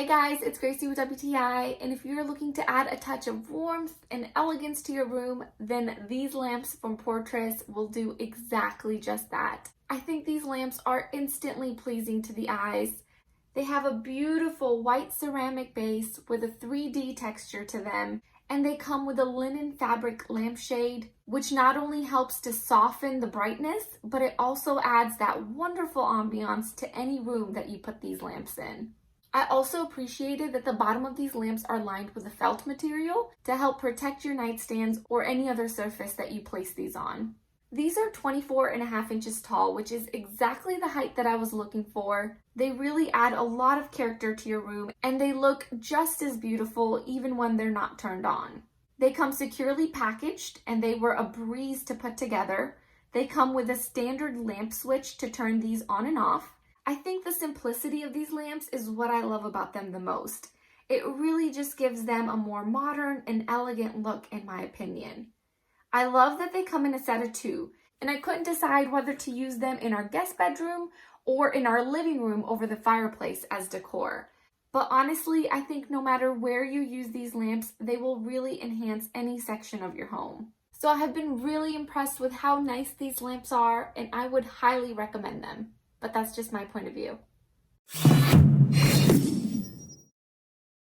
Hey guys, it's Gracie with WTI, and if you're looking to add a touch of warmth and elegance to your room, then these lamps from PORTRES will do exactly just that. I think these lamps are instantly pleasing to the eyes. They have a beautiful white ceramic base with a 3D texture to them, and they come with a linen fabric lampshade, which not only helps to soften the brightness, but it also adds that wonderful ambiance to any room that you put these lamps in. I also appreciated that the bottom of these lamps are lined with a felt material to help protect your nightstands or any other surface that you place these on. These are 24.5 inches tall, which is exactly the height that I was looking for. They really add a lot of character to your room, and they look just as beautiful even when they're not turned on. They come securely packaged, and they were a breeze to put together. They come with a standard lamp switch to turn these on and off. I think the simplicity of these lamps is what I love about them the most. It really just gives them a more modern and elegant look, in my opinion. I love that they come in a set of 2, and I couldn't decide whether to use them in our guest bedroom or in our living room over the fireplace as decor. But honestly, I think no matter where you use these lamps, they will really enhance any section of your home. So I have been really impressed with how nice these lamps are, and I would highly recommend them. But that's just my point of view.